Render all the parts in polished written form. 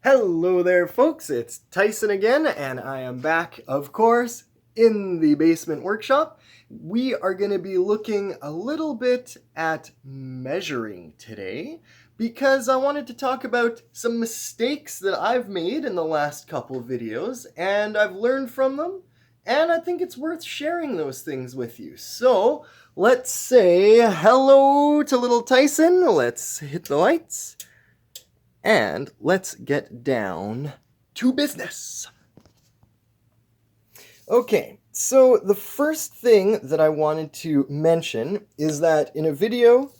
Hello there, folks. It's Tyson again, and I am back, of course, in the basement workshop. We are going to be looking a little bit at measuring today because I wanted to talk about some mistakes that I've made in the last couple videos, and I've learned from them, and I think it's worth sharing those things with you. So let's say hello to little Tyson. Let's hit the lights. And let's get down to business. Okay, so the first thing that I wanted to mention is that in a video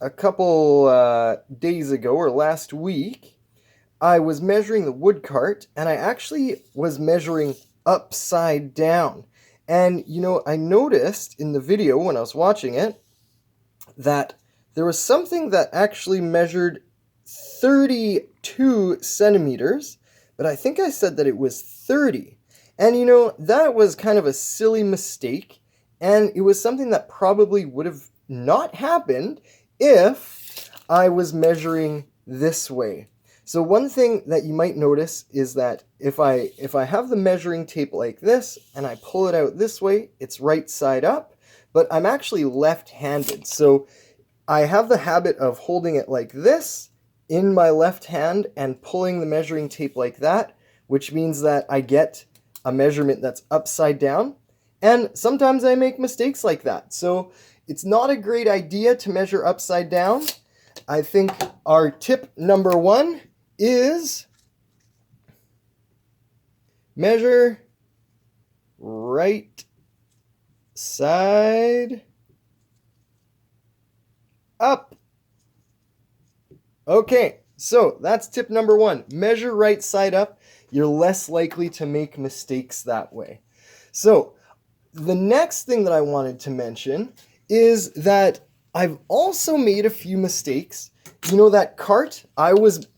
a couple days ago or last week, I was measuring the wood cart and I actually was measuring upside down. And I noticed in the video when I was watching it that there was something that actually measured 32 centimeters, but I think I said that it was 30. And that was kind of a silly mistake, and it was something that probably would have not happened if I was measuring this way. So one thing that you might notice is that if I have the measuring tape like this and I pull it out this way, it's right side up, but I'm actually left-handed. So I have the habit of holding it like this in my left hand and pulling the measuring tape like that, which means that I get a measurement that's upside down. And sometimes I make mistakes like that. So it's not a great idea to measure upside down. I think our tip number one is measure right side up. Okay, so that's tip number one. Measure right side up. You're less likely to make mistakes that way. So the next thing that I wanted to mention is that I've also made a few mistakes. That cart, I was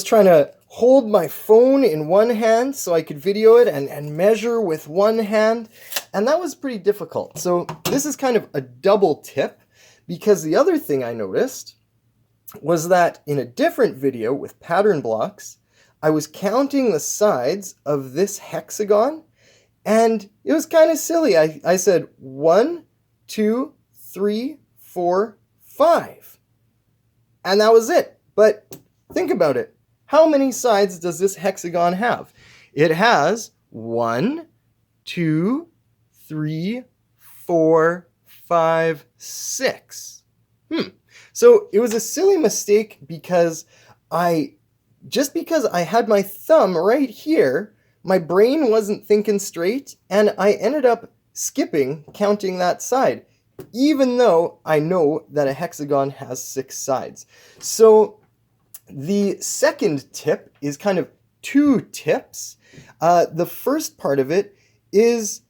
trying to hold my phone in one hand so I could video it and measure with one hand, and that was pretty difficult. So this is kind of a double tip, because the other thing I noticed was that in a different video with pattern blocks, I was counting the sides of this hexagon, and it was kind of silly. I said 1, 2, 3, 4, 5. And that was it. But think about it. How many sides does this hexagon have? It has 1, 2, 3, 4, 5, 6. So it was a silly mistake because just because I had my thumb right here, my brain wasn't thinking straight, and I ended up skipping counting that side, even though I know that a hexagon has 6 sides. So the second tip is kind of 2 tips. The first part of it is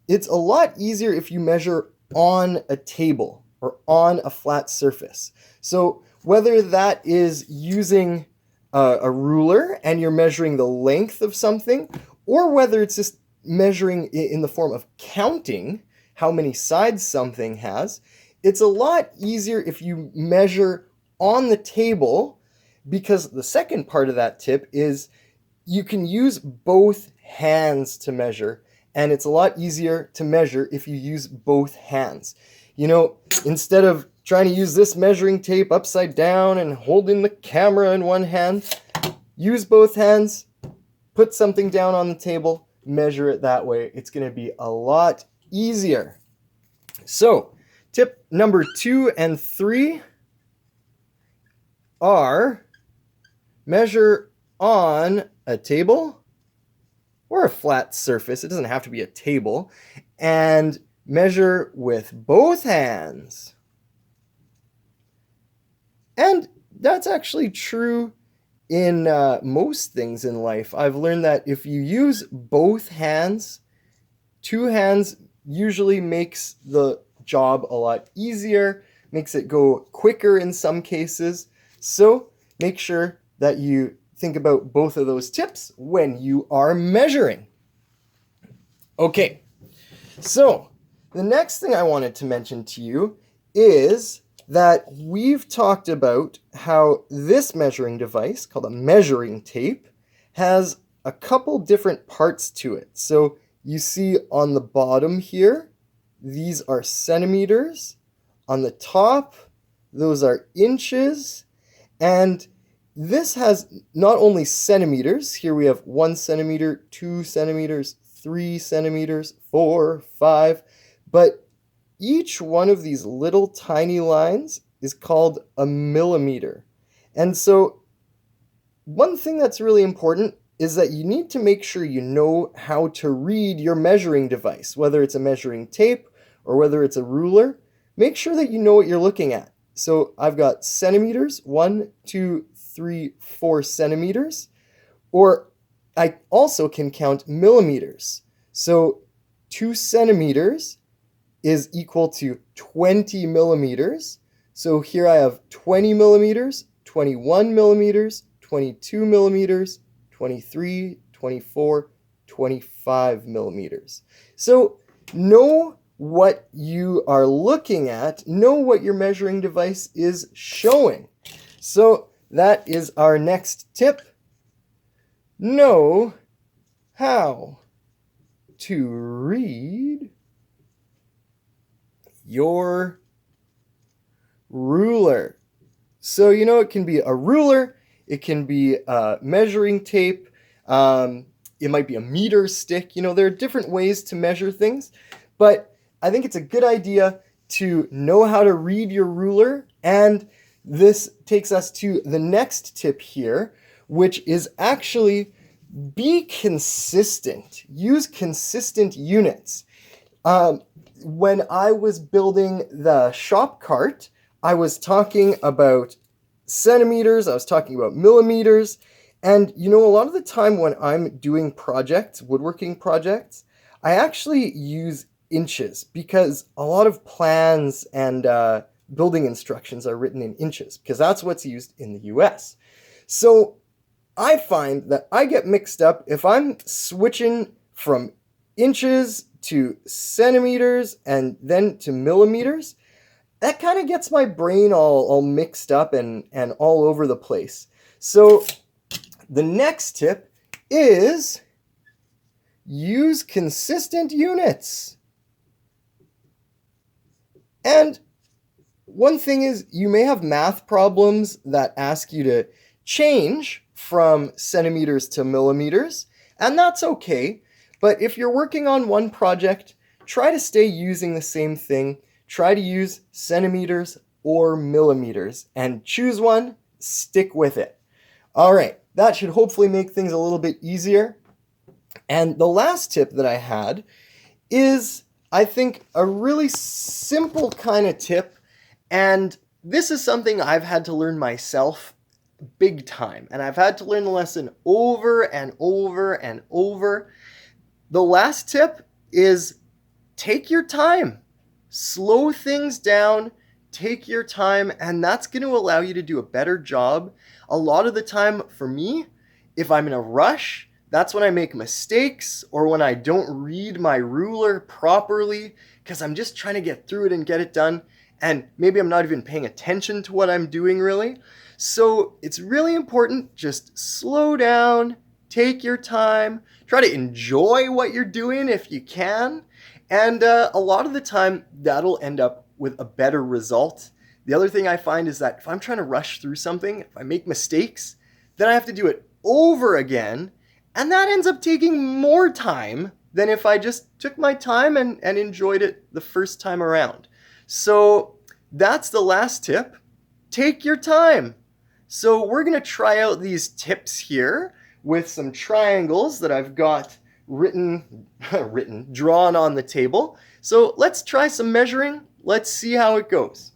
it's a lot easier if you measure on a table or on a flat surface. So whether that is using a ruler and you're measuring the length of something, or whether it's just measuring in the form of counting how many sides something has, it's a lot easier if you measure on the table, because the second part of that tip is you can use both hands to measure, and it's a lot easier to measure if you use both hands. Instead of trying to use this measuring tape upside down and holding the camera in one hand, use both hands, put something down on the table, measure it that way. It's going to be a lot easier. So, tip number 2 and 3 are measure on a table or a flat surface. It doesn't have to be a table. And measure with both hands. And that's actually true in most things in life. I've learned that if you use both hands, 2 hands usually makes the job a lot easier, makes it go quicker in some cases. So make sure that you think about both of those tips when you are measuring. Okay, so the next thing I wanted to mention to you is that we've talked about how this measuring device, called a measuring tape, has a couple different parts to it. So you see on the bottom here, these are centimeters. On the top, those are inches. And this has not only centimeters, here we have 1 centimeter, 2 centimeters, 3 centimeters, 4, 5, but each one of these little tiny lines is called a millimeter. And so one thing that's really important is that you need to make sure you know how to read your measuring device, whether it's a measuring tape or whether it's a ruler. Make sure that you know what you're looking at. So I've got centimeters, 1, 2, 3, 4 centimeters, or I also can count millimeters. So 2 centimeters is equal to 20 millimeters. So here I have 20 millimeters, 21 millimeters, 22 millimeters, 23, 24, 25 millimeters. So know what you are looking at, know what your measuring device is showing. So that is our next tip. Know how to read your ruler. So it can be a ruler, it can be a measuring tape, it might be a meter stick. There are different ways to measure things, but I think it's a good idea to know how to read your ruler. And this takes us to the next tip here, which is actually be consistent. Use consistent units. When I was building the shop cart, I was talking about centimeters, I was talking about millimeters, and a lot of the time when I'm doing projects, woodworking projects, I actually use inches because a lot of plans and building instructions are written in inches because that's what's used in the US. So I find that I get mixed up if I'm switching from inches to centimeters and then to millimeters. That kind of gets my brain all mixed up and all over the place. So the next tip is use consistent units. And one thing is, you may have math problems that ask you to change from centimeters to millimeters, and that's okay. But if you're working on one project, try to stay using the same thing. Try to use centimeters or millimeters and choose one, stick with it. All right, that should hopefully make things a little bit easier. And the last tip that I had is, I think, a really simple kind of tip. And this is something I've had to learn myself big time. And I've had to learn the lesson over and over and over. The last tip is take your time. Slow things down, take your time, and that's going to allow you to do a better job. A lot of the time for me, if I'm in a rush, that's when I make mistakes or when I don't read my ruler properly because I'm just trying to get through it and get it done. And maybe I'm not even paying attention to what I'm doing really. So it's really important, just slow down, take your time, try to enjoy what you're doing if you can. And a lot of the time, that'll end up with a better result. The other thing I find is that if I'm trying to rush through something, if I make mistakes, then I have to do it over again. And that ends up taking more time than if I just took my time and enjoyed it the first time around. So that's the last tip. Take your time. So we're going to try out these tips here with some triangles that I've got drawn on the table. So let's try some measuring. Let's see how it goes.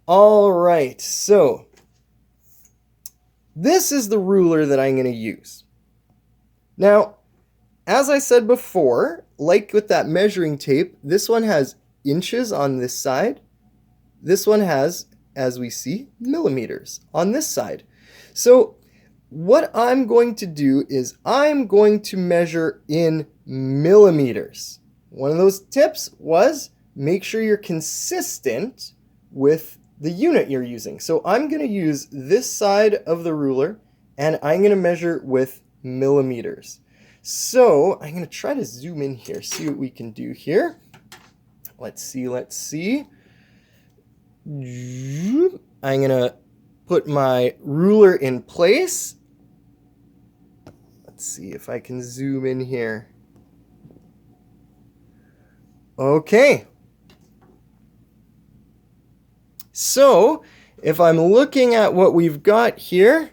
All right, so this is the ruler that I'm going to use. Now, as I said before, like with that measuring tape, this one has inches on this side. This one has, as we see, millimeters on this side. So what I'm going to do is I'm going to measure in millimeters. One of those tips was make sure you're consistent with the unit you're using. So I'm going to use this side of the ruler, and I'm going to measure with millimeters. So I'm going to try to zoom in here, see what we can do here. Let's see. I'm going to put my ruler in place. Let's see if I can zoom in here. Okay. So if I'm looking at what we've got here,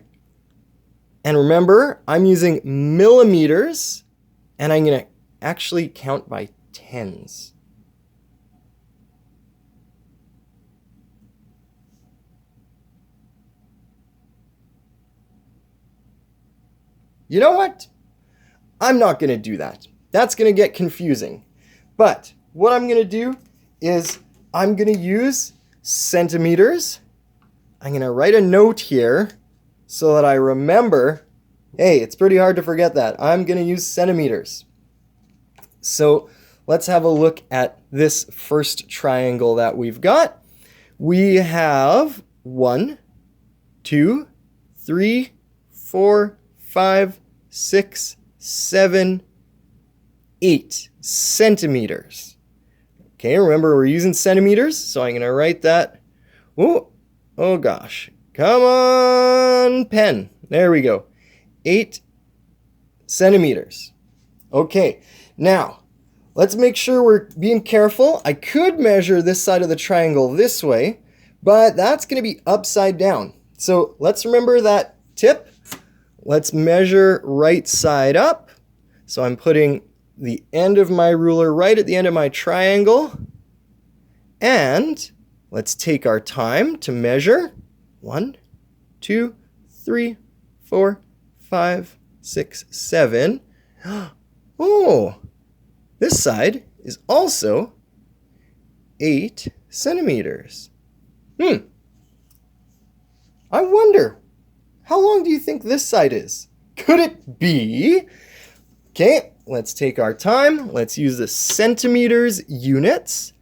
and remember, I'm using millimeters, and I'm going to actually count by tens. You know what? I'm not going to do that. That's going to get confusing. But what I'm going to do is I'm going to use centimeters. I'm going to write a note here so that I remember, hey, it's pretty hard to forget that. I'm going to use centimeters. So let's have a look at this first triangle that we've got. We have 1, 2, 3, 4, 5, 6, 7, 8 centimeters. Okay, remember we're using centimeters, so I'm going to write that. Oh gosh. Come on, pen. There we go. 8 centimeters. Okay, now let's make sure we're being careful. I could measure this side of the triangle this way, but that's going to be upside down. So let's remember that tip. Let's measure right side up. So I'm putting the end of my ruler right at the end of my triangle. And let's take our time to measure. 1, 2, 3, 4, 5, 6, 7. Oh, this side is also 8 centimeters. I wonder, how long do you think this side is? Could it be? Okay, let's take our time. Let's use the centimeters units.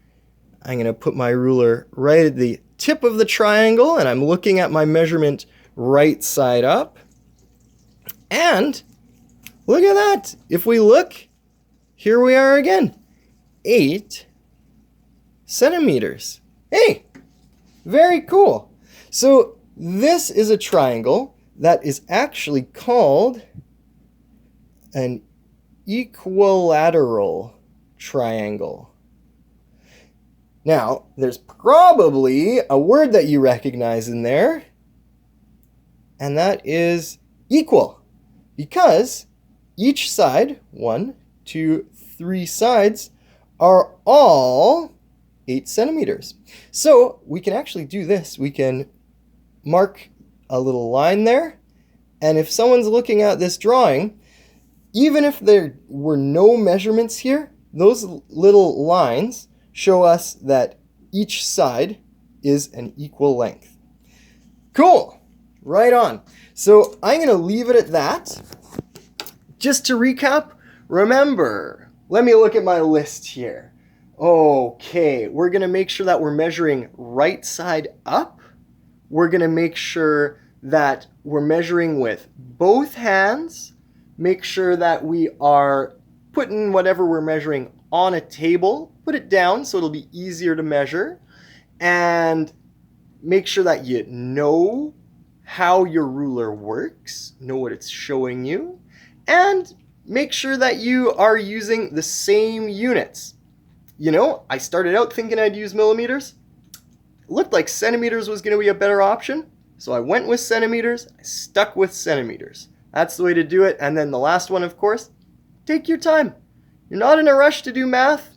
I'm going to put my ruler right at the tip of the triangle, and I'm looking at my measurement right side up. And look at that. If we look, here we are again. 8 centimeters. Hey, very cool. So this is a triangle that is actually called an equilateral triangle. Now, there's probably a word that you recognize in there, and that is equal, because each side, 1, 2, 3 sides, are all 8 centimeters. So we can actually do this. We can mark a little line there, and if someone's looking at this drawing, even if there were no measurements here, those little lines show us that each side is an equal length. Cool, right on. So I'm going to leave it at that. Just to recap, remember, let me look at my list here. Okay, we're going to make sure that we're measuring right side up. We're going to make sure that we're measuring with both hands. Make sure that we are putting whatever we're measuring on a table. Put it down so it'll be easier to measure. And make sure that you know how your ruler works, know what it's showing you, and make sure that you are using the same units. You know, I started out thinking I'd use millimeters. It looked like centimeters was going to be a better option, so I went with centimeters. I stuck with centimeters. That's the way to do it. And then the last one, of course, take your time. You're not in a rush to do math.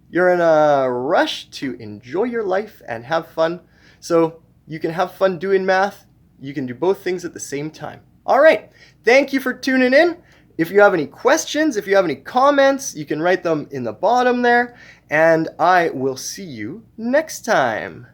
You're in a rush to enjoy your life and have fun. So you can have fun doing math. You can do both things at the same time. All right. Thank you for tuning in. If you have any questions, if you have any comments, you can write them in the bottom there. And I will see you next time.